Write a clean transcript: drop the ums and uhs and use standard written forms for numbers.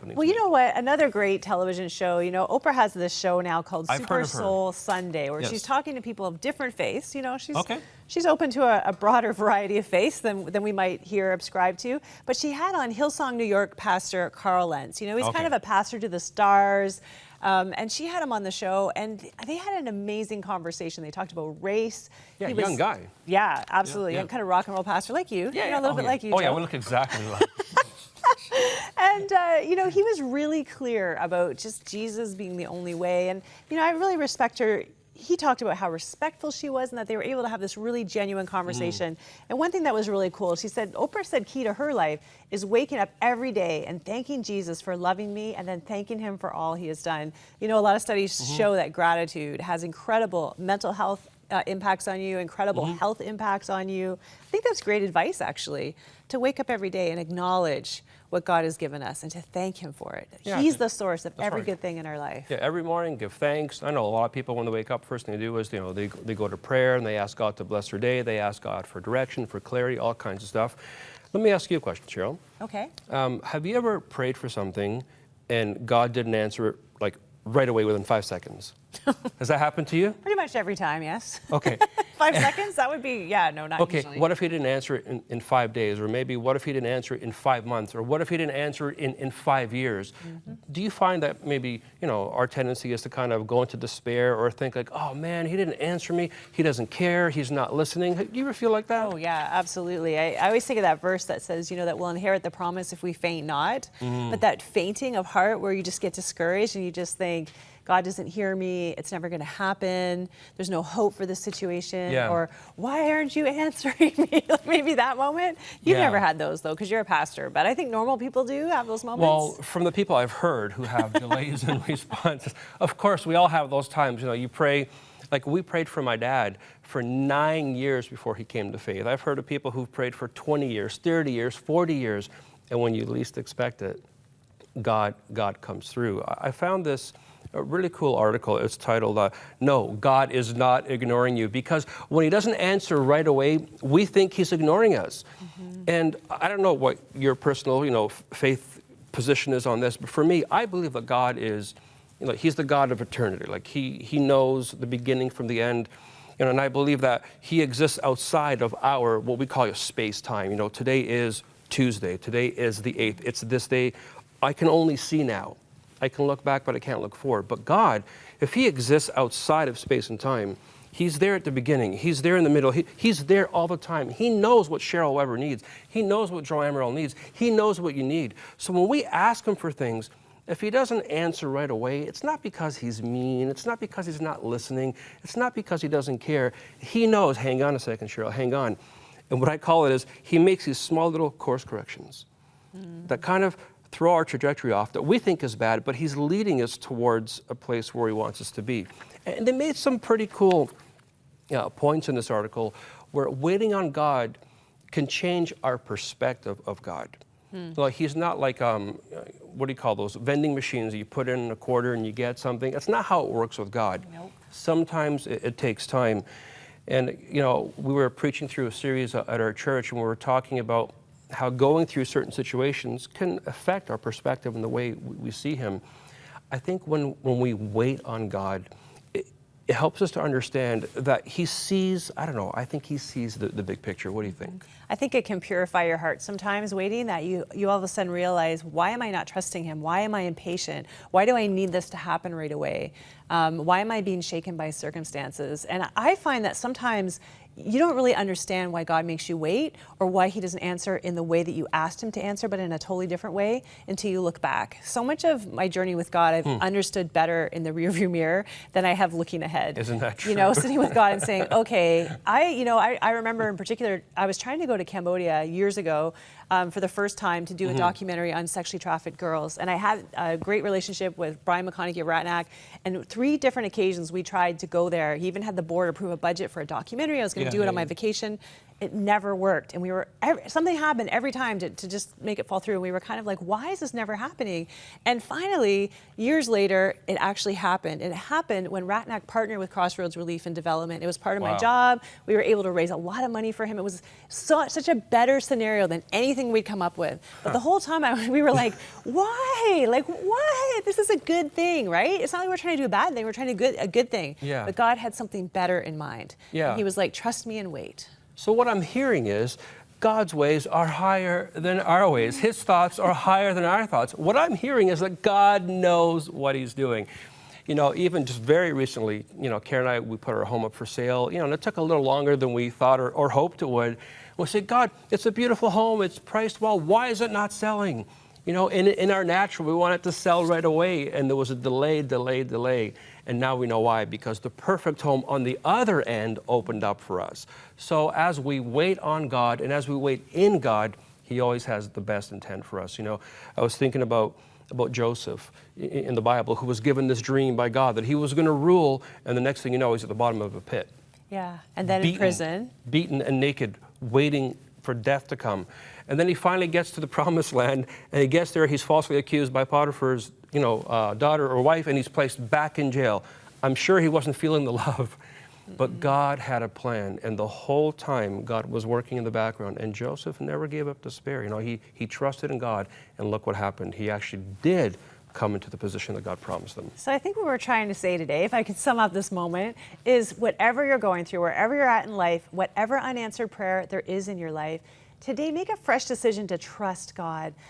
happening to Well, me. you know what? Another great television show, Oprah has this show now called I've Super heard of her. Soul Sunday, where Yes. she's talking to people of different faiths. Okay. She's open to a broader variety of faiths than we might hear ascribed to. But she had on Hillsong New York Pastor Carl Lentz. He's Okay. kind of a pastor to the stars. And she had him on the show, and they had an amazing conversation. They talked about race. Yeah, young guy. Yeah, absolutely. Yeah. And kind of rock and roll pastor like you. A little bit like you, Oh, yeah, Joe. we look exactly like. And, he was really clear about just Jesus being the only way. And, I really respect her. He talked about how respectful she was and that they were able to have this really genuine conversation. And one thing that was really cool, Oprah said key to her life is waking up every day and thanking Jesus for loving me and then thanking him for all he has done. A lot of studies show that gratitude has incredible mental health impacts on you, incredible health impacts on you. I think that's great advice, actually, to wake up every day and acknowledge what God has given us and to thank him for it. Yeah, He's the source of every right. good thing in our life. Yeah, every morning, give thanks. I know a lot of people, when they wake up, first thing they do is, they go to prayer and they ask God to bless their day. They ask God for direction, for clarity, all kinds of stuff. Let me ask you a question, Cheryl. Okay. Have you ever prayed for something and God didn't answer it like right away within 5 seconds? Has that happened to you? Pretty much every time, yes. Okay. 5 seconds? That would be, not Okay, usually. what if he didn't answer it in 5 days? Or maybe what if he didn't answer it in 5 months? Or what if he didn't answer it in 5 years? Do you find that maybe, our tendency is to kind of go into despair or think like, oh man, he didn't answer me. He doesn't care. He's not listening. Do you ever feel like that? Oh, yeah, absolutely. I always think of that verse that says, that we'll inherit the promise if we faint not. But that fainting of heart where you just get discouraged and you just think, God doesn't hear me, it's never going to happen, there's no hope for this situation, or why aren't you answering me? Maybe that moment. You've never had those, though, because you're a pastor, but I think normal people do have those moments. Well, from the people I've heard who have delays in responses, of course, we all have those times. You pray, like we prayed for my dad for 9 years before he came to faith. I've heard of people who've prayed for 20 years, 30 years, 40 years, and when you least expect it, God comes through. I found this a really cool article. It's titled, No, God is Not Ignoring You. Because when he doesn't answer right away, we think he's ignoring us. And I don't know what your personal, faith position is on this, but for me, I believe that God is, he's the God of eternity. Like he knows the beginning from the end. And I believe that he exists outside of our, what we call space-time. Today is Tuesday. Today is the 8th. It's this day. I can only see now. I can look back, but I can't look forward. But God, if he exists outside of space and time, he's there at the beginning. He's there in the middle. He's there all the time. He knows what Cheryl Weber needs. He knows what Joe Amaral needs. He knows what you need. So when we ask him for things, if he doesn't answer right away, it's not because he's mean. It's not because he's not listening. It's not because he doesn't care. He knows, hang on a second, Cheryl, hang on. And what I call it is he makes these small little course corrections that kind of throw our trajectory off that we think is bad, but he's leading us towards a place where he wants us to be. And they made some pretty cool points in this article where waiting on God can change our perspective of God. Like he's not like, what do you call those, vending machines that you put in a quarter and you get something. That's not how it works with God. Nope. Sometimes it takes time. And, we were preaching through a series at our church and we were talking about how going through certain situations can affect our perspective and the way we see him. I think when we wait on God, it helps us to understand that he sees, I think he sees the big picture. What do you think? I think it can purify your heart sometimes, waiting, that you all of a sudden realize, why am I not trusting him? Why am I impatient? Why do I need this to happen right away? Why am I being shaken by circumstances? And I find that sometimes you don't really understand why God makes you wait or why he doesn't answer in the way that you asked him to answer, but in a totally different way until you look back. So much of my journey with God, I've understood better in the rearview mirror than I have looking ahead. Isn't that true? Sitting with God and saying, okay, I remember in particular, I was trying to go to Cambodia years ago for the first time to do a documentary on sexually trafficked girls. And I had a great relationship with Brian McConaughey of Ratnack. And 3 different occasions we tried to go there. He even had the board approve a budget for a documentary. I was going to do it on my vacation. it never worked. And something happened every time to just make it fall through. And we were kind of like, why is this never happening? And finally, years later, it actually happened. And it happened when Ratnack partnered with Crossroads Relief and Development. It was part of my job. We were able to raise a lot of money for him. It was such a better scenario than anything we'd come up with. But the whole time we were like, why? Like, what? This is a good thing, right? It's not like we're trying to do a bad thing. We're trying to do a good thing. Yeah. But God had something better in mind. Yeah. And he was like, trust me and wait. So what I'm hearing is God's ways are higher than our ways. His thoughts are higher than our thoughts. What I'm hearing is that God knows what he's doing. You know, even just very recently, you know, Karen and I, we put our home up for sale, you know, and it took a little longer than we thought or hoped it would. We said, God, it's a beautiful home. It's priced well. Why is it not selling? You know, in our natural, we want it to sell right away. And there was a delay. And now we know why, because the perfect home on the other end opened up for us. So as we wait on God and as we wait in God, he always has the best intent for us. You know, I was thinking about Joseph in the Bible, who was given this dream by God that he was going to rule. And the next thing you know, he's at the bottom of a pit. Yeah, and then in prison. Beaten and naked, waiting for death to come. And then he finally gets to the promised land, and he gets there, he's falsely accused by Potiphar's, daughter or wife, and he's placed back in jail. I'm sure he wasn't feeling the love, but God had a plan, and the whole time God was working in the background, and Joseph never gave up despair. You know, he trusted in God, and look what happened. He actually did come into the position that God promised them. So I think what we're trying to say today, if I could sum up this moment, is whatever you're going through, wherever you're at in life, whatever unanswered prayer there is in your life, today make a fresh decision to trust God.